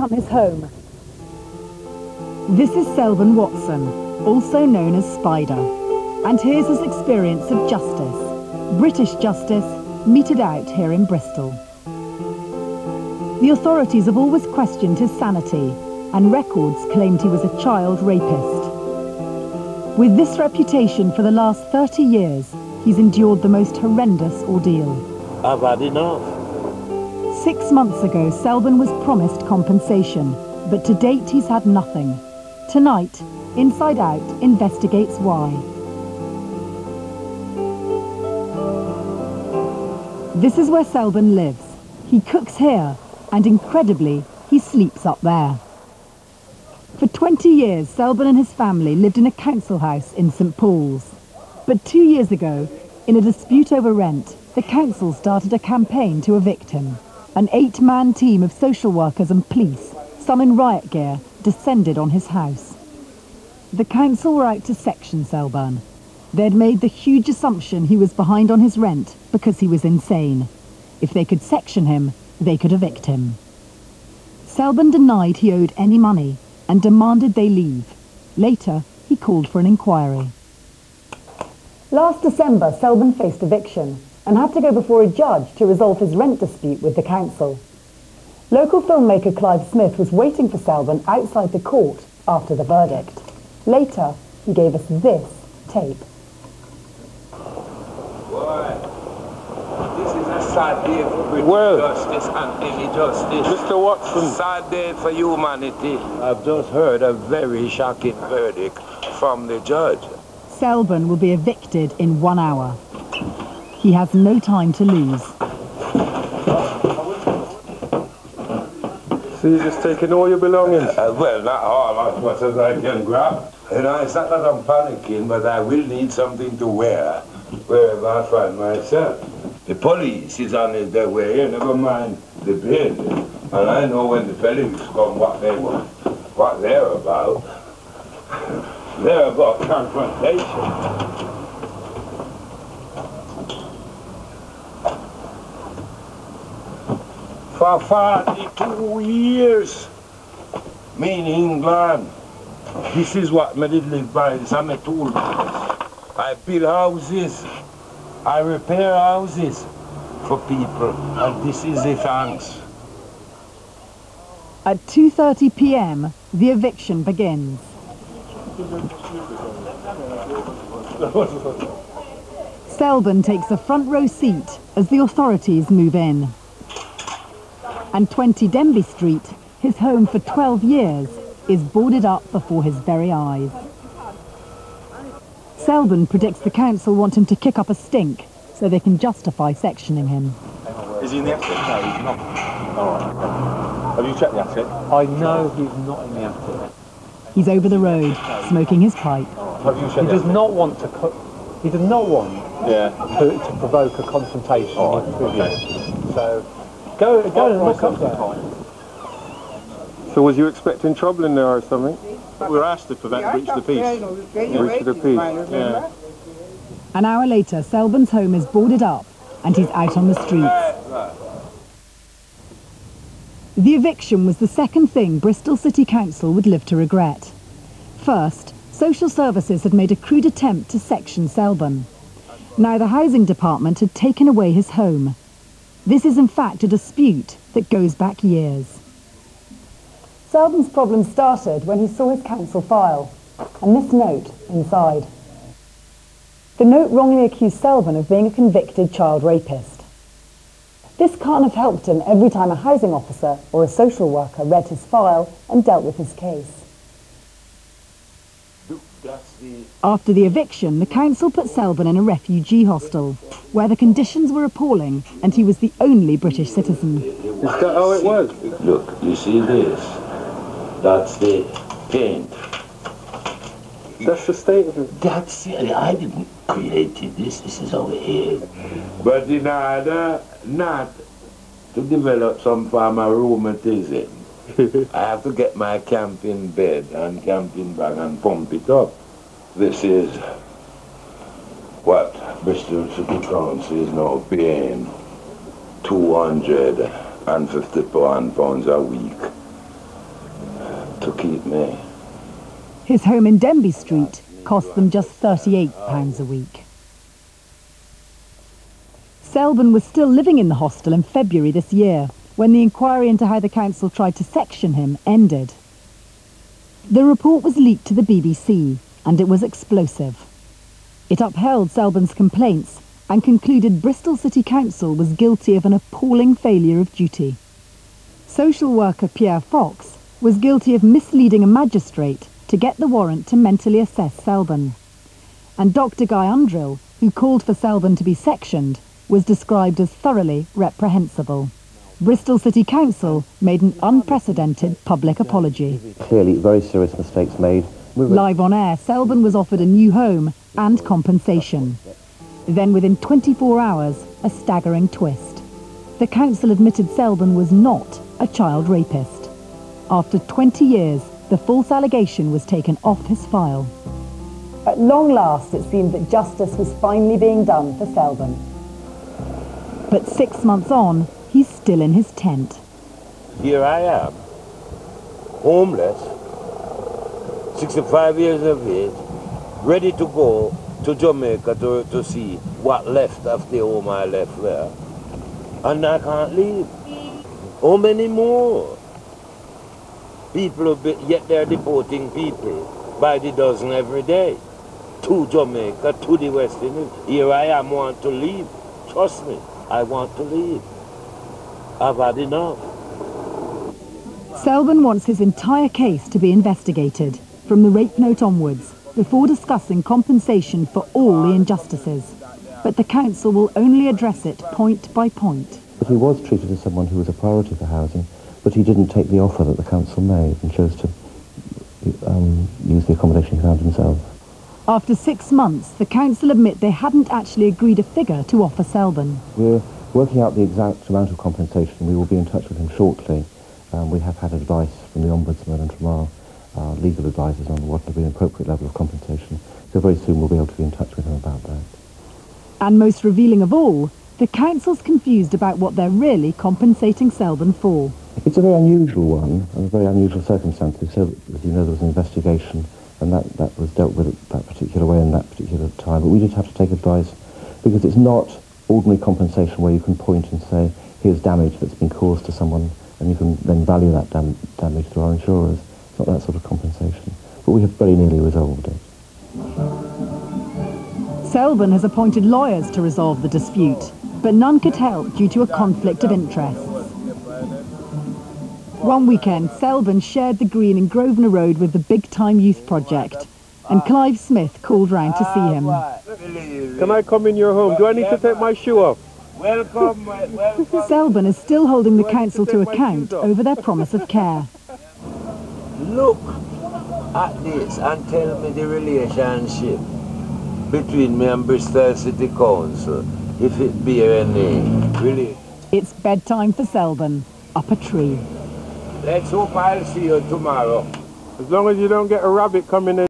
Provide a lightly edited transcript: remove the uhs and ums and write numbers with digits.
become his home. This is Selburn Watson, also known as Spider, and here's his experience of justice, British justice, meted out here in Bristol. The authorities have always questioned his sanity, and records claimed he was a child rapist. With this reputation for the last 30 years, he's endured the most horrendous ordeal. I've had enough. 6 months ago, Selburn was promised compensation, but to date he's had nothing. Tonight, Inside Out investigates why. This is where Selburn lives. He cooks here, and incredibly, he sleeps up there. For 20 years, Selburn and his family lived in a council house in St Paul's. But 2 years ago, in a dispute over rent, the council started a campaign to evict him. An 8-man team of social workers and police, some in riot gear, descended on his house. The council were out to section Selburn. They'd made the huge assumption he was behind on his rent because he was insane. If they could section him, they could evict him. Selburn denied he owed any money and demanded they leave. Later, he called for an inquiry. Last December, Selburn faced eviction and had to go before a judge to resolve his rent dispute with the council. Local filmmaker Clive Smith was waiting for Selburn outside the court after the verdict. Later, he gave us this tape. Boy, this is a sad day for British justice and any justice. Mr. Watson. Sad day for humanity. I've just heard a very shocking verdict from the judge. Selburn will be evicted in 1 hour. He has no time to lose. So you're just taking all your belongings? Well, not all, as much as I can grab. You know, it's not that I'm panicking, but I will need something to wear wherever I find myself. The police is on their way, never mind the bill. And I know when the police come what they want, what they're about. They're about confrontation. For 42 years, me in England, this is what I did live by, this is my tool. I build houses, I repair houses for people, and this is the thanks. At 2:30 p.m, the eviction begins. Selburn takes a front row seat as the authorities move in. And 20 Denby Street, his home for 12 years, is boarded up before his very eyes. Selburn predicts the council want him to kick up a stink so they can justify sectioning him. Is he in the attic? No, he's not. All right. Have you checked the attic? I know he's not in the attic. He's over the road, smoking his pipe. Have you checked? He does not want to. He does not want to provoke a confrontation with Vivian. So go and look up there. So was you expecting trouble in there or something? We were asked to prevent breach of the peace. Breach of the peace. Yeah. An hour later, Selburn's home is boarded up and he's out on the streets. The eviction was the second thing Bristol City Council would live to regret. First, social services had made a crude attempt to section Selburn. Now the housing department had taken away his home. This is in fact a dispute that goes back years. Selburn's problem started when he saw his council file and this note inside. The note wrongly accused Selburn of being a convicted child rapist. This can't have helped him every time a housing officer or a social worker read his file and dealt with his case. After the eviction, the council put Selburn in a refugee hostel, where the conditions were appalling and he was the only British citizen. Is that how it was? Look, you see this? That's the paint. That's the state of it. That's it. I didn't create this. This is how it is. But in order not to develop some form of rheumatism, I have to get my camping bed and camping bag and pump it up. This is what Bristol City Council is now paying £251 a week to keep me. His home in Denby Street cost them just £38 a week. Selburn was still living in the hostel in February this year, when the inquiry into how the council tried to section him ended. The report was leaked to the BBC, and it was explosive. It upheld Selburn's complaints and concluded Bristol City Council was guilty of an appalling failure of duty. Social worker Pierre Fox was guilty of misleading a magistrate to get the warrant to mentally assess Selburn. And Dr. Guy Undrill, who called for Selburn to be sectioned, was described as thoroughly reprehensible. Bristol City Council made an unprecedented public apology. Clearly very serious mistakes made. Live on air, Selburn was offered a new home and compensation. Then within 24 hours, a staggering twist. The council admitted Selburn was not a child rapist. After 20 years, the false allegation was taken off his file. At long last, it seemed that justice was finally being done for Selburn. But 6 months on, he's still in his tent. Here I am, homeless, 65 years of age, ready to go to Jamaica to see what left of the home I left there. And I can't leave. How many more? People, yet they're deporting people by the dozen every day to Jamaica, to the West Indies. Here I am, want to leave. Trust me, I want to leave. I've had enough. Selburn wants his entire case to be investigated, from the rape note onwards, before discussing compensation for all the injustices. But the council will only address it point by point. But he was treated as someone who was a priority for housing, but he didn't take the offer that the council made and chose to use the accommodation he found himself. After 6 months, the council admit they hadn't actually agreed a figure to offer Selburn. We're working out the exact amount of compensation. We will be in touch with him shortly. We have had advice from the Ombudsman and from our legal advisors on what would be an appropriate level of compensation. So very soon we'll be able to be in touch with him about that. And most revealing of all, the council's confused about what they're really compensating Selburn for. It's a very unusual one, and a very unusual circumstances. So, as you know, there was an investigation, and that was dealt with that particular way in that particular time. But we did have to take advice, because it's not ordinary compensation where you can point and say, here's damage that's been caused to someone, and you can then value that damage through our insurers. It's not that sort of compensation. But we have very nearly resolved it. Selburn has appointed lawyers to resolve the dispute, but none could help due to a conflict of interests. One weekend, Selburn shared the green in Grosvenor Road with the Big Time Youth Project, and Clive Smith called round to see him. Can I come in your home? Do I need to take my shoe off? Welcome, welcome. Selburn is still holding the council to account over their promise of care. Look at this and tell me the relationship between me and Bristol City Council, if it be any really. It's bedtime for Selburn, up a tree. Let's hope I'll see you tomorrow. As long as you don't get a rabbit coming in.